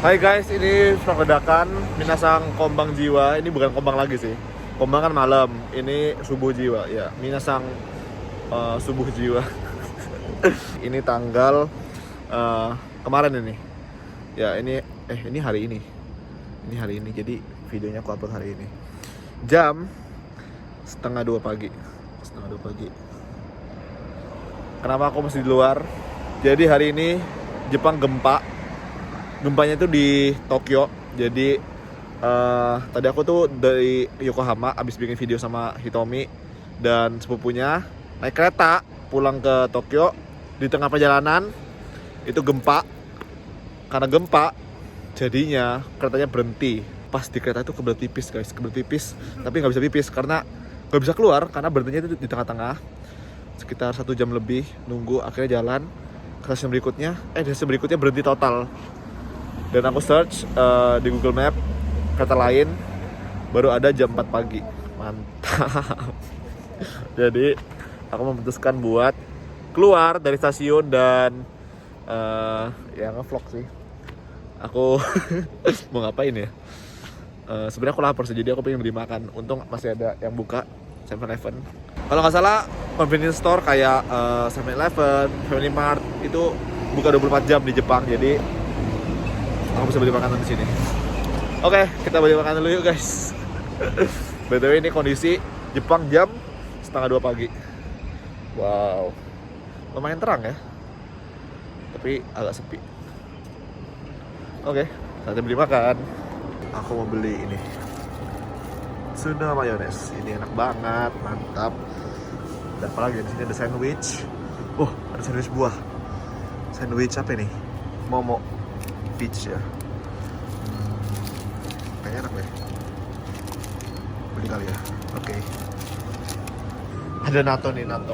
Hai guys, ini vlog ledakan Minasang Kombang Jiwa. Ini bukan Kombang lagi sih. Kombang kan malam. Ini subuh jiwa ya. Minasang subuh jiwa. Ini tanggal kemarin ini. Ya ini hari ini. Ini hari ini. Jadi videonya aku upload hari ini. Jam 1:30 pagi. 1:30 pagi. Kenapa aku masih di luar? Jadi hari ini Jepang gempa. Gempanya itu di Tokyo. Jadi tadi aku tuh dari Yokohama abis bikin video sama Hitomi dan sepupunya naik kereta pulang ke Tokyo. Di tengah perjalanan itu gempa. Karena gempa jadinya keretanya berhenti. Pas di kereta itu kebelet pipis guys, kebelet pipis. Tapi nggak bisa pipis karena nggak bisa keluar karena berhentinya itu di tengah-tengah. Sekitar 1 jam lebih nunggu, akhirnya jalan ke stasiun berikutnya. Di stasiun berikutnya berhenti total. Dan aku search di Google Map kereta lain baru ada jam 4 pagi. Mantap. Jadi aku memutuskan buat keluar dari stasiun dan ya nge-vlog sih. Aku mau ngapain ya? Sebenarnya aku lapar sih, jadi aku pengen beli makan. Untung masih ada yang buka 7-Eleven. Kalau nggak salah convenience store kayak 7-Eleven, Family Mart itu buka 24 jam di Jepang. Jadi aku bisa beli makanan di sini. Oke, kita beli makanan dulu yuk guys. BTW ini kondisi Jepang jam 1:30 pagi. Wow, lumayan terang ya, tapi agak sepi. Oke, saatnya beli makan. Aku mau beli ini Sunda mayones. Ini enak banget, mantap. Dan apalagi di sini ada sandwich. Ada sandwich buah. Sandwich apa ini? Momo peach ya. Kayaknya enak deh. Beli kali ya. Oke. Ada natto nih, natto.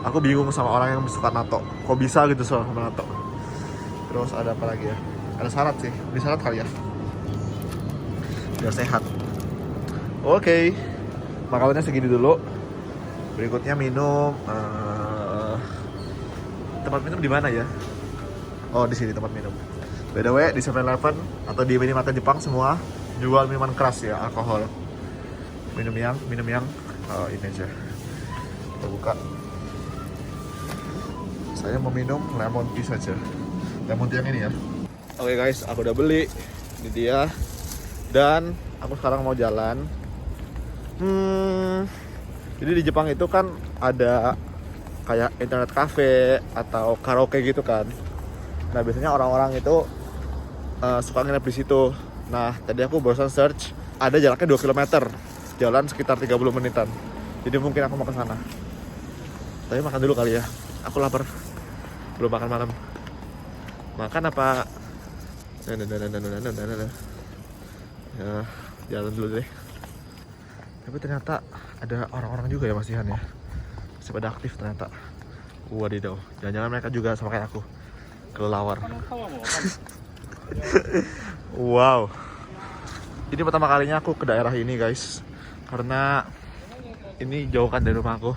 Aku bingung sama orang yang suka natto. Kok bisa gitu sama natto? Terus ada apa lagi ya? Ada salad sih. Beli salad kali ya. Biar sehat. Oke. Makanannya segini dulu. Berikutnya minum. Tempat minum di mana ya? Oh, di sini tempat minum. By the way, di 7-Eleven atau di minimarket Jepang semua jual minuman keras ya, alkohol. Minum yang ini aja. Kita buka. Saya mau minum lemon tea saja. Lemon tea yang ini ya. Oke guys, aku udah beli. Ini dia. Dan aku sekarang mau jalan. Jadi di Jepang itu kan ada kayak internet cafe atau karaoke gitu kan. Nah biasanya orang-orang itu suka nginep di situ. Nah tadi aku barusan search ada jaraknya 2 km, jalan sekitar 30 menitan. Jadi mungkin aku mau ke sana. Tapi makan dulu kali ya. Aku lapar. Belum makan malam. Makan apa? Ya, jalan dulu deh. Tapi ternyata ada orang-orang juga ya masihan ya. Masih pada aktif ternyata. Wadidaw. Jangan-jangan mereka juga sama kayak aku. Kelelawar. Wow. Ini pertama kalinya aku ke daerah ini guys. Karena ini jauh kan dari rumah aku.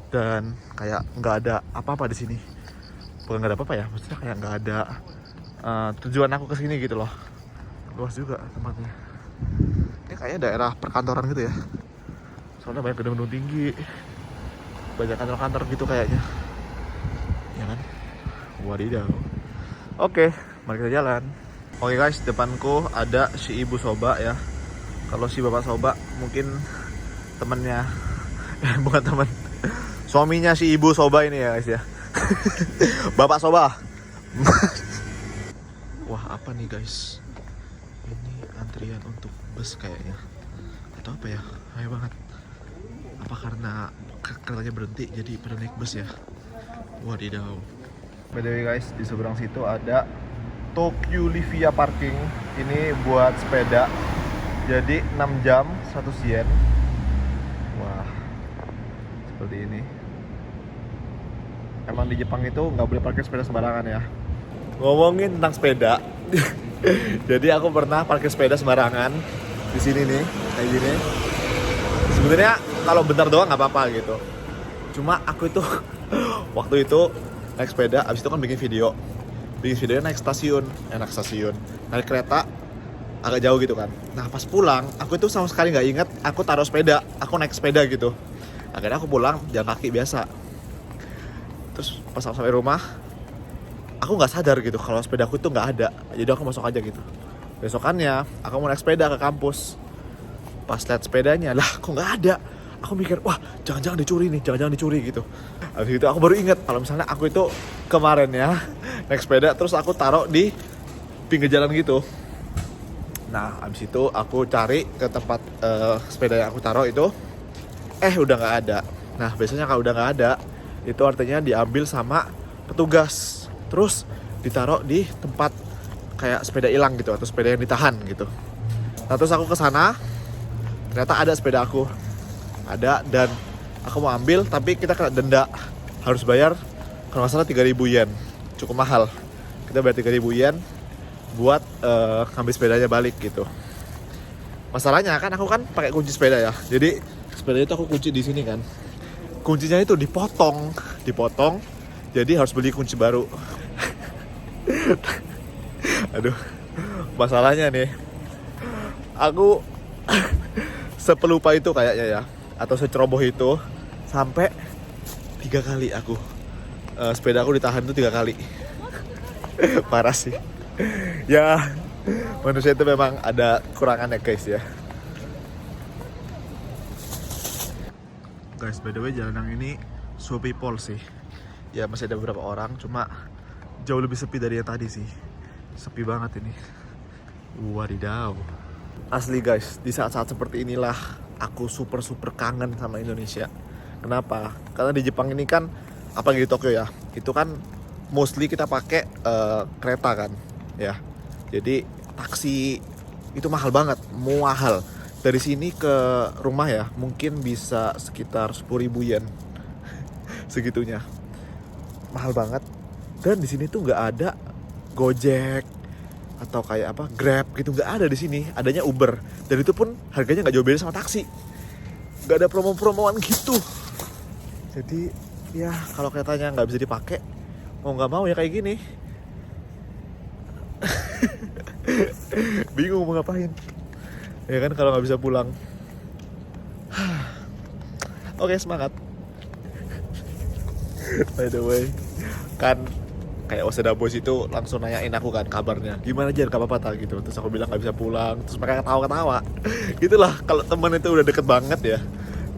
Dan kayak nggak ada apa-apa di sini. Bukan nggak ada apa-apa ya, maksudnya kayak nggak ada tujuan aku ke sini gitu loh. Luas juga tempatnya. Ini kayaknya daerah perkantoran gitu ya. Soalnya banyak gedung-gedung tinggi. Banyak kantor-kantor gitu kayaknya. Ya kan? Wadidaw. Oke, mari kita jalan. Oke guys, depanku ada si ibu soba ya. Kalau si bapak soba mungkin temennya, bukan teman, suaminya si ibu soba ini ya guys ya. Bapak soba. Wah, apa nih guys? Ini antrian untuk bus kayaknya. Atau apa ya? Ayo banget. Apa karena keretanya berhenti jadi pada naik bus ya? Wadidaw. By the way guys, di seberang situ ada Tokyo Livia Parking. Ini buat sepeda. Jadi 6 jam 100 yen. Wah, seperti ini. Emang di Jepang itu nggak boleh parkir sepeda sembarangan ya. Ngomongin tentang sepeda. Jadi aku pernah parkir sepeda sembarangan di sini nih, kayak gini. Sebenarnya kalau bentar doang nggak apa-apa gitu. Cuma aku itu waktu itu naik sepeda, abis itu kan bikin bikin videonya naik stasiun, naik kereta agak jauh gitu kan. Nah pas pulang aku itu sama sekali nggak ingat aku taruh sepeda, aku naik sepeda gitu. Akhirnya aku pulang jalan kaki biasa. Terus pas sampai rumah aku nggak sadar gitu kalau sepedaku itu nggak ada, jadi aku masuk aja gitu. Besokannya aku mau naik sepeda ke kampus, pas lihat sepedanya lah kok nggak ada. Aku mikir wah jangan-jangan dicuri nih, jangan-jangan dicuri gitu. Habis itu aku baru inget kalau misalnya aku itu kemarin ya naik sepeda terus aku taruh di pinggir jalan gitu. Nah abis itu aku cari ke tempat sepeda yang aku taruh itu, udah nggak ada. Nah biasanya kalau udah nggak ada itu artinya diambil sama petugas, terus ditaruh di tempat kayak sepeda hilang gitu atau sepeda yang ditahan gitu. Nah terus aku kesana, ternyata ada sepeda aku, ada, dan aku mau ambil tapi kita kena denda, harus bayar kalau nggak salah 3.000 yen, cukup mahal. Kita bayar 3.000 yen buat ngambil sepedanya balik gitu. Masalahnya kan aku kan pakai kunci sepeda ya, jadi sepeda itu aku kunci di sini kan, kuncinya itu dipotong, jadi harus beli kunci baru. Aduh, masalahnya nih, aku sepelupa itu kayaknya ya, atau seceroboh itu, sampai 3 kali aku sepeda aku ditahan tuh 3 kali. Parah sih. Ya, manusia itu memang ada kurangannya guys ya. Guys, by the way jalan yang ini so people sih. Ya masih ada beberapa orang, cuma jauh lebih sepi dari yang tadi sih. Sepi banget ini. Wadidaw. Asli guys, di saat-saat seperti inilah aku super kangen sama Indonesia. Kenapa? Karena di Jepang ini kan, apalagi di Tokyo ya, itu kan mostly kita pakai kereta kan, ya. Jadi taksi itu mahal banget, mahal. Dari sini ke rumah ya, mungkin bisa sekitar 10.000 yen, segitunya, mahal banget. Dan di sini tuh nggak ada Gojek atau kayak apa Grab gitu, nggak ada di sini. Adanya Uber, dan itu pun harganya nggak jauh beda sama taksi. Nggak ada promo-promoan gitu. Jadi ya kalau keretanya nggak bisa dipakai, mau nggak mau ya kayak gini. Bingung mau ngapain ya kan kalau nggak bisa pulang. Oke, semangat. By the way, kan kayak Waseda Boys itu langsung nanyain aku kan kabarnya, gimana aja, gak apa-apa tak gitu. Terus aku bilang nggak bisa pulang, terus mereka ketawa-ketawa. Gitulah kalau temen itu udah deket banget ya,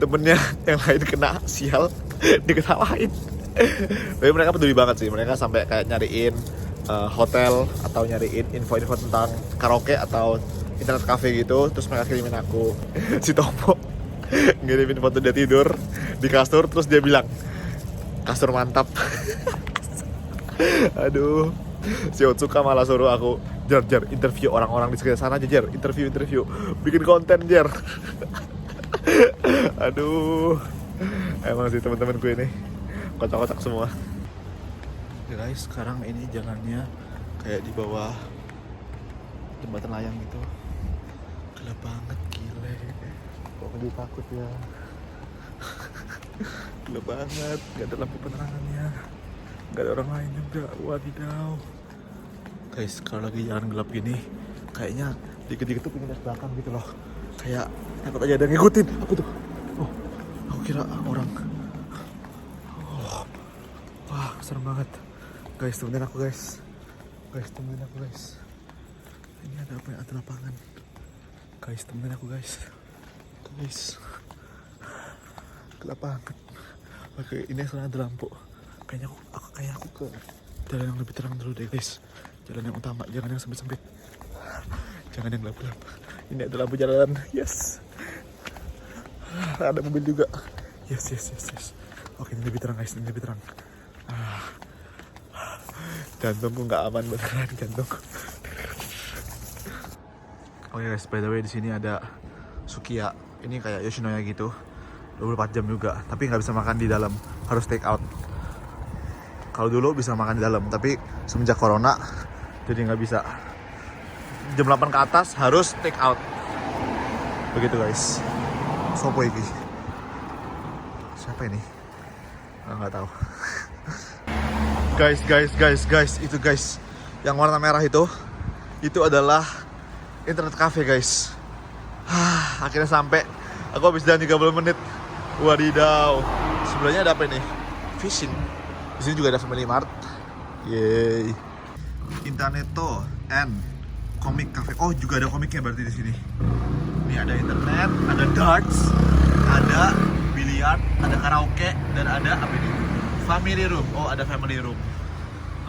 temennya yang lain kena sial diketawain. Tapi mereka peduli banget sih, mereka sampai kayak nyariin hotel atau nyariin info-info tentang karaoke atau internet cafe gitu, terus mereka kirimin aku. Si Tomo ngirimin foto dia tidur di kasur, terus dia bilang kasur mantap. Aduh, si Otsuka malah suruh aku Jer interview orang-orang di sekitar sana aja, Jer, interview bikin konten, Jer. Aduh, emang sih teman-teman gue ini kocak-kocak semua. Ya guys, sekarang ini jalannya kayak di bawah jembatan layang gitu, gelap banget, gile. Kok jadi takut ya. Gelap banget, gak ada lampu penerangannya, gak ada orang lain juga. Wadidaw guys, kalau lagi jalan gelap gini kayaknya dikit-dikit tuh pengen lihat belakang gitu loh, kayak takut aja ada yang ngikutin aku tuh. Oh, aku kira orang. Oh, wah serem banget guys, temenin aku guys. Ini ada apa ya, ada lapangan guys, temenin aku guys. Gelap banget. Oke, ini sekarang ada lampu. Kayaknya aku ke jalan yang lebih terang dulu deh guys. Jalan yang utama, jangan yang sempit-sempit. Jangan yang gelap-gelap. Ini ada lampu jalan. Yes. Ada mobil juga. Yes. Oke, ini lebih terang guys, ini lebih terang. Jantungku nggak aman beneran, jantung. Oke guys, by the way di sini ada Sukiya. Ini kayak Yoshinoya gitu, 24 jam juga, tapi nggak bisa makan di dalam, harus take out. Kalau dulu bisa makan di dalam, tapi semenjak corona jadi nggak bisa. Jam 8 ke atas harus take out. Begitu guys. Sopo iki? Siapa ini? Nggak tahu. Guys, itu guys, Yang warna merah itu adalah internet cafe guys. Akhirnya sampai. Aku habis jalan 30 menit. Wadidaw. Sebenarnya ada apa ini? Fishing. Di sini juga ada Family Mart. Yeay. Interneto and Comic Cafe. Oh, juga ada komiknya berarti di sini. Ini ada internet, ada darts, ada biliar, ada karaoke, dan ada apa ini? Family room. Oh, ada family room.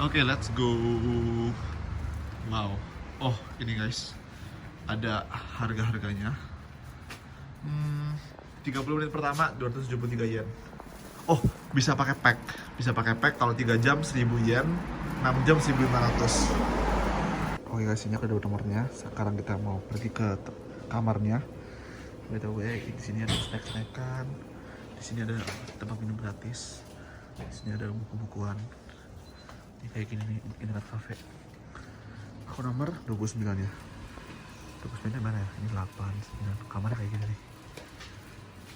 Oke, let's go. Wow. Oh, ini guys. Ada harga-harganya. 30 menit pertama 273 yen. Oh, bisa pakai pack. Bisa pakai pack kalau 3 jam 1000 yen, 6 jam 1500. Oh ya guys, ini ada nomornya. Sekarang kita mau pergi ke kamarnya. By the way, di sini ada snack-snackan. Di sini ada tempat minum gratis. Di sini ada buku-bukuan. Ini kayak gini nih, internet cafe. Aku nomor 29 ya. 29 mana ya? Ini 8, 9. Kamarnya kayak gini nih.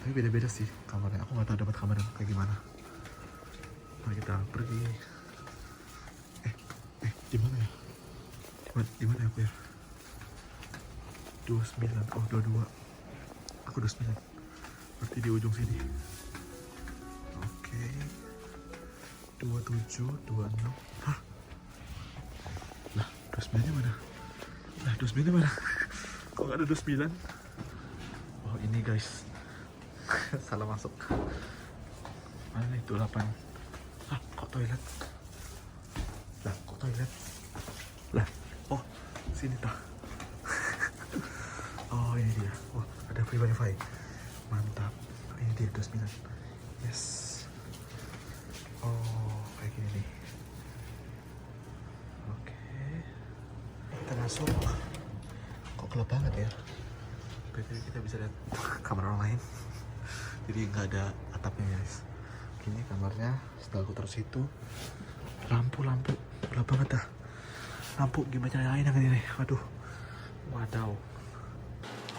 Tapi beda-beda sih kamarnya. Aku nggak tahu dapat kamar yang kayak gimana. Mari kita pergi. Di mana ya? Di mana aku ya? 29. Oh, 22. Aku 29. Berarti di ujung sini. Oke. 27, 26. Hah? Lah, 29-nya mana? Lah, 29-nya mana? Kok nggak ada 29? Oh, ini guys. Salah masuk. Mana nih 28? Ah, kok toilet? Lah, kok toilet? Lah, oh, sini tah. Oh, ini dia. Oh, ada free wifi. Mantap. Ini dia 29. Yes. Oh, kayak gini nih. Oke. Kita masuk. Kok gelap banget ya? Berarti kita bisa lihat kamar orang lain. Jadi nggak ada atapnya guys. Ini kamarnya. Setelah aku taruh situ, lampu gelap banget dah. Lampu gimana nyalain yang ini? Waduh, wadaw.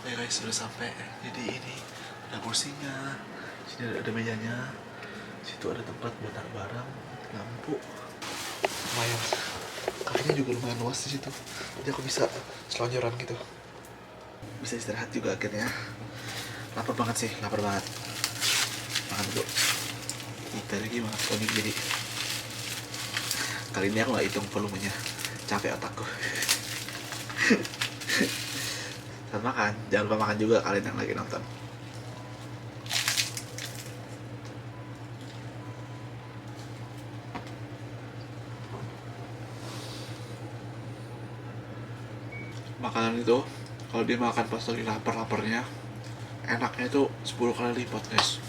Oke guys, sudah sampai. Jadi ini ada kursinya, sini ada mejanya, situ ada tempat buat taruh barang, lampu. Lumayan. Kafenya juga lumayan luas di situ. Jadi aku bisa selonjoran gitu. Bisa istirahat juga akhirnya. Lapar banget sih, lapar banget. Makan dulu. Kita lagi makan komik jadi. Kali ini aku nggak hitung volumenya, capek otakku. Saat makan, jangan lupa makan juga kalian yang lagi nonton. Makanan itu kalau dimakan pas lagi lapar-laparnya, enaknya itu 10 kali lipat guys.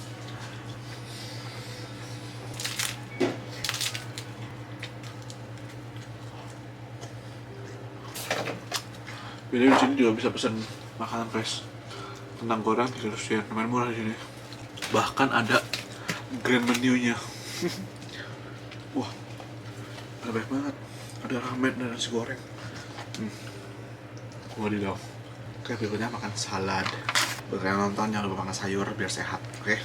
Jadi di sini juga bisa pesan makanan fresh, kentang goreng 300 yen, lumayan murah di sini. Bahkan ada grand menu-nya. Wah, ada banyak banget. Ada ramen dan nasi goreng. Wadidaw. Oke, berikutnya makan salad. Buat kalian nonton jangan lupa makan sayur biar sehat, oke?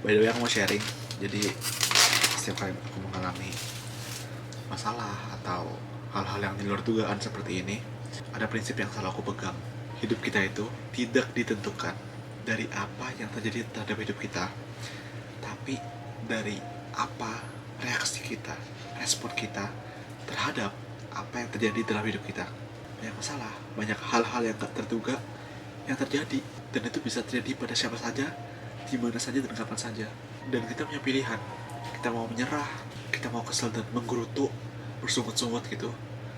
By the way, aku mau sharing. Jadi setiap kali aku mengalami masalah atau hal-hal yang di luar dugaan seperti ini, ada prinsip yang selalu aku pegang. Hidup kita itu tidak ditentukan dari apa yang terjadi terhadap hidup kita, tapi dari apa reaksi kita, respon kita terhadap apa yang terjadi dalam hidup kita. Banyak masalah, banyak hal-hal yang gak terduga yang terjadi, dan itu bisa terjadi pada siapa saja, di mana saja dan kapan saja. Dan kita punya pilihan, kita mau menyerah, kita mau kesel dan menggerutu, bersungut-sungut gitu,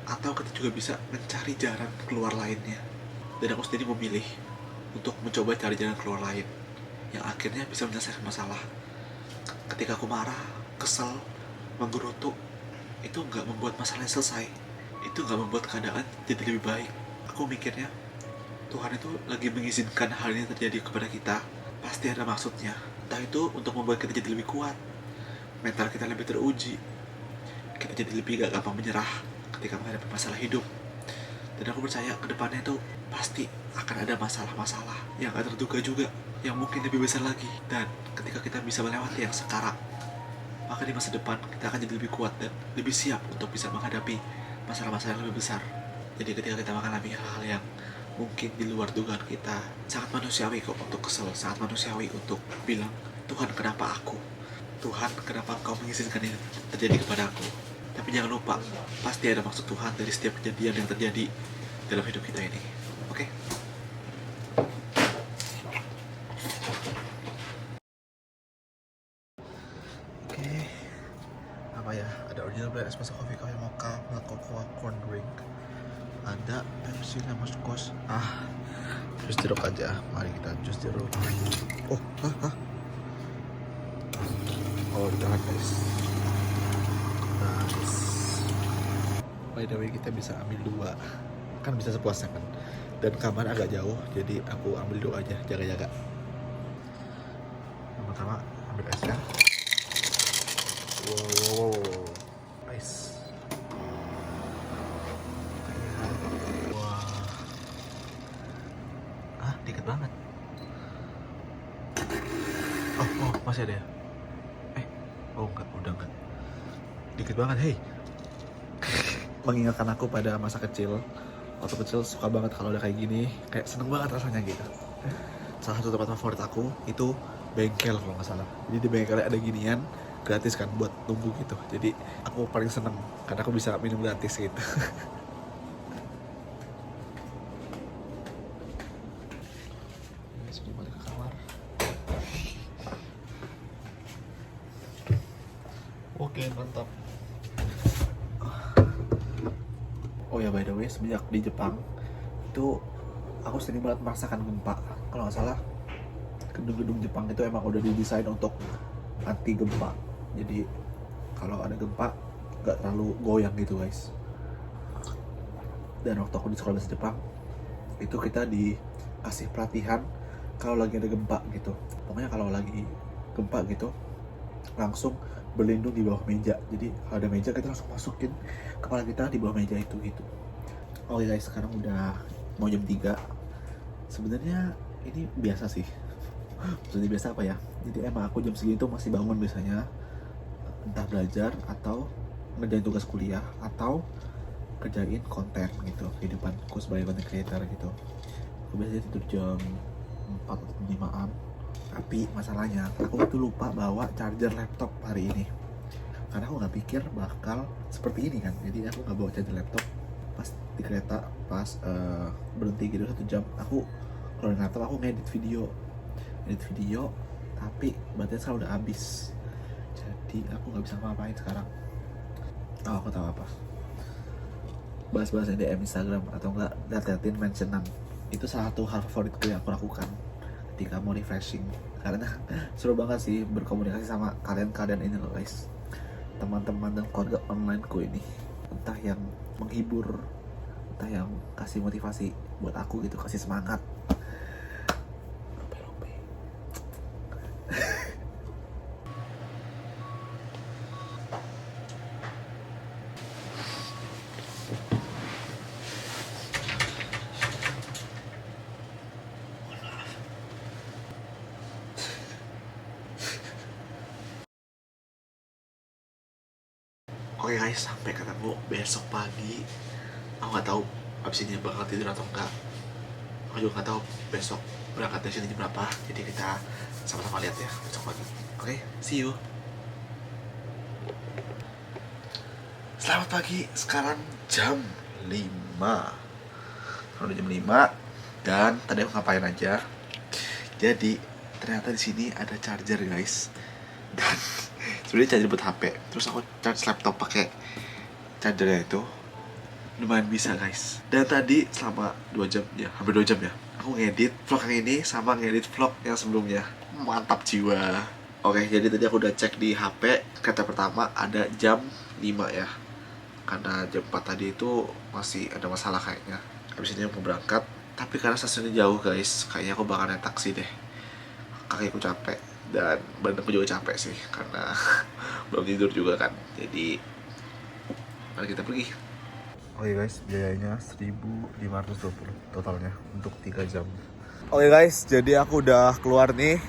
atau kita juga bisa mencari jalan keluar lainnya. Dan aku sendiri memilih untuk mencoba cari jalan keluar lain yang akhirnya bisa menyelesaikan masalah. Ketika aku marah, kesel, menggerutu, itu nggak membuat masalahnya selesai, itu nggak membuat keadaan jadi lebih baik. Aku mikirnya Tuhan itu lagi mengizinkan hal ini terjadi kepada kita, pasti ada maksudnya. Entah itu untuk membuat kita jadi lebih kuat, mental kita lebih teruji, kita jadi lebih gak gampang menyerah ketika menghadapi masalah hidup. Dan aku percaya kedepannya itu pasti akan ada masalah-masalah yang gak terduga juga, yang mungkin lebih besar lagi. Dan ketika kita bisa melewati yang sekarang, maka di masa depan kita akan jadi lebih kuat dan lebih siap untuk bisa menghadapi masalah-masalah yang lebih besar. Jadi ketika kita mengalami hal-hal yang mungkin di luar dugaan kita, sangat manusiawi kok untuk kesel, sangat manusiawi untuk bilang, Tuhan kenapa aku? Tuhan kenapa engkau mengizinkan ini terjadi kepada aku? Tapi jangan lupa, pasti ada maksud Tuhan dari setiap kejadian yang terjadi dalam hidup kita ini. Oke? Oke. Apa ya? Ada original black espresso coffee, kaya mocha, milk cocoa, corn drink. Ada Pepsi sama Scotch. Jus jeruk aja. Mari kita jus jeruk. Oh, jangan guys. Nice. By the way, kita bisa ambil 2. Kan bisa sepuasnya kan. Dan kamar agak jauh, jadi aku ambil 2 aja, jaga-jaga. Yang pertama, ambil esnya. Wow. Nice. Dikit banget. Oh, masih ada ya? Udah enggak. Dikit banget, hey. Mengingatkan aku pada masa kecil. Waktu kecil suka banget kalau udah kayak gini, kayak seneng banget rasanya gitu. Salah satu tempat favorit aku itu bengkel kalau nggak salah. Jadi di bengkel ada ginian, gratis kan buat tunggu gitu. Jadi aku paling seneng karena aku bisa minum gratis gitu. Sudah balik ke kamar. Oke, mantap. Oh ya, by the way, semenjak di Jepang itu aku sering banget merasakan gempa. Kalau nggak salah, gedung-gedung Jepang itu emang udah didesain untuk anti gempa. Jadi kalau ada gempa nggak terlalu goyang gitu guys. Dan waktu aku di sekolah bahasa Jepang itu kita dikasih pelatihan kalau lagi ada gempa gitu. Pokoknya kalau lagi gempa gitu langsung berlindung di bawah meja. Jadi kalau ada meja kita langsung masukin kepala kita di bawah meja itu gitu. Oke guys, sekarang udah mau jam 3. Sebenarnya ini biasa sih. Maksudnya biasa apa ya? Jadi emang aku jam segini tuh masih bangun biasanya, entah belajar atau ngerjain tugas kuliah atau kerjain konten gitu kehidupanku sebagai content creator gitu. Aku biasanya tidur jam 4 atau 5-an. Tapi masalahnya aku tuh lupa bawa charger laptop hari ini, karena aku nggak pikir bakal seperti ini kan. Jadi aku nggak bawa charger laptop. Pas di kereta, pas berhenti gitu 1 jam, aku keluarin laptop, aku ngedit video tapi baterai sekarang udah habis. Jadi aku nggak bisa ngapain sekarang. Oh, aku tahu apa, bahas-bahas DM Instagram atau enggak liatin mentionan. Itu salah satu hal favoritku yang aku lakukan ketika mau refreshing, karena seru banget sih berkomunikasi sama kalian ini loh guys, teman-teman dan keluarga onlineku ini. Entah yang menghibur, entah yang kasih motivasi buat aku gitu, kasih semangat. Oke guys, sampai ketemu besok pagi. Aku nggak tahu abis ini bakal tidur atau enggak. Aku juga nggak tahu besok berangkat dari sini jam berapa. Jadi kita sama-sama lihat ya besok pagi. Oke, see you. Selamat pagi. Sekarang jam 5. Udah jam 5 dan tadi aku ngapain aja. Jadi ternyata di sini ada charger guys. Dan sebenarnya charger buat HP. Terus aku charge laptop pakai chargernya itu. Lumayan bisa guys. Dan tadi selama 2 jam ya, hampir 2 jam ya, aku ngedit vlog yang ini sama ngedit vlog yang sebelumnya. Mantap jiwa. Oke, jadi tadi aku udah cek di HP. Kata pertama ada jam 5 ya. Karena jam 4 tadi itu masih ada masalah kayaknya. Habis ini aku mau berangkat. Tapi karena stasiunnya jauh guys, kayaknya aku bakal naik taksi deh. Kakiku capek dan badanku juga capek sih karena belum tidur juga kan. Jadi mari kita pergi. Oke guys, biayanya 1.520 totalnya untuk 3 jam. Oke guys, jadi aku udah keluar nih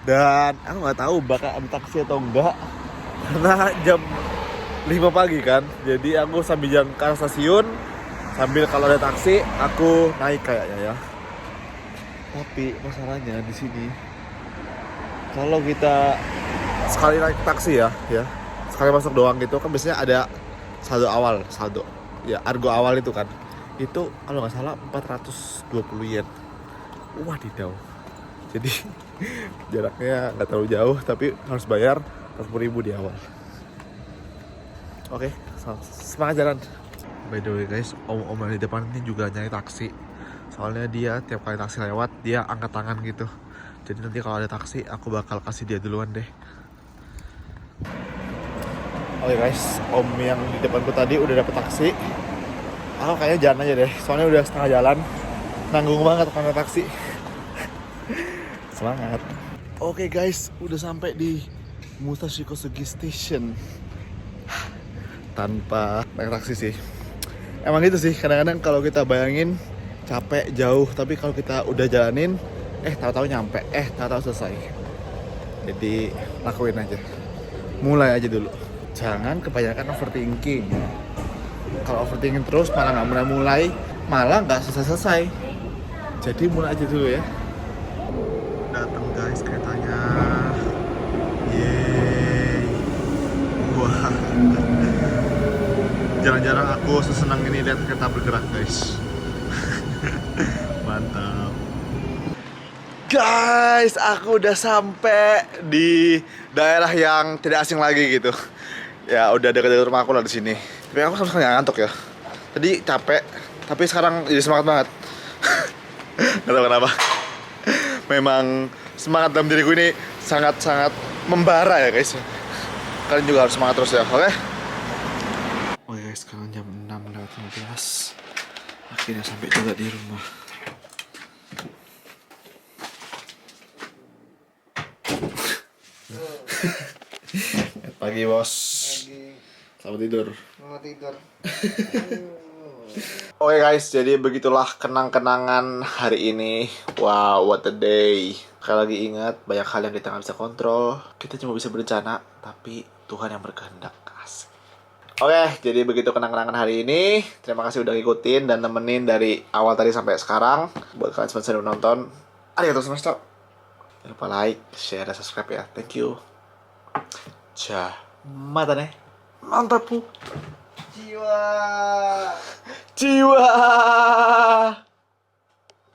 dan aku nggak tahu bakal ada taksi atau enggak. Karena jam 5 pagi kan. Jadi aku sambil jalan ke arah stasiun, sambil kalau ada taksi aku naik kayaknya ya. Tapi masalahnya di sini kalau kita sekali naik taksi ya, sekali masuk doang gitu kan biasanya ada saldo ya, argo awal itu kan. Itu kalau nggak salah 420 yen. Wadidaw. Jadi jaraknya nggak terlalu jauh tapi harus bayar 40.000 di awal. Oke, semangat jalan. By the way guys, om yang di depan ini juga nyari taksi. Soalnya dia tiap kali taksi lewat, dia angkat tangan gitu. Jadi nanti kalau ada taksi, aku bakal kasih dia duluan deh. Oke guys, om yang di depanku tadi udah dapet taksi. Aku kayaknya jalan aja deh, soalnya udah setengah jalan. Nanggung banget karena taksi. Semangat. Oke guys, udah sampai di Musashi Kosugi Station. Tanpa naik taksi sih. Emang gitu sih, kadang-kadang kalau kita bayangin capek jauh, tapi kalau kita udah jalanin, tahu-tahu nyampe, tahu-tahu selesai. Jadi lakuin aja, mulai aja dulu. Jangan kebanyakan overthinking. Kalau overthinking terus malah nggak mulai, malah nggak selesai. Jadi mulai aja dulu ya. Datang guys keretanya. Yeay. Wah. Jarang-jarang aku sesenang ini lihat kereta bergerak guys. Mantap. Guys, aku udah sampai di daerah yang tidak asing lagi gitu. Ya udah dekat rumah aku lah di sini. Tapi aku sama sekali nggak ngantuk ya. Tadi capek, tapi sekarang jadi semangat banget. Gak tahu kenapa. Memang semangat dalam diriku ini sangat-sangat membara ya guys. Kalian juga harus semangat terus ya, oke? Oke guys, sekarang jam 6:15. Akhirnya sampai juga di rumah. Pagi bos. Lagi Selamat tidur. mau tidur. Oke guys, jadi begitulah kenang-kenangan hari ini. Wow, what a day. Sekali lagi ingat, banyak hal yang kita nggak bisa kontrol. Kita cuma bisa berencana, tapi Tuhan yang berkehendak. Asik. Oke, jadi begitu kenang-kenangan hari ini. Terima kasih udah ngikutin dan nemenin dari awal tadi sampai sekarang. Buat kalian semua yang udah nonton, arigatou gozaimasu. Jangan lupa like, share, dan subscribe ya. Thank you. Mata nih. Mantap bu. Jiwa. Jiwa.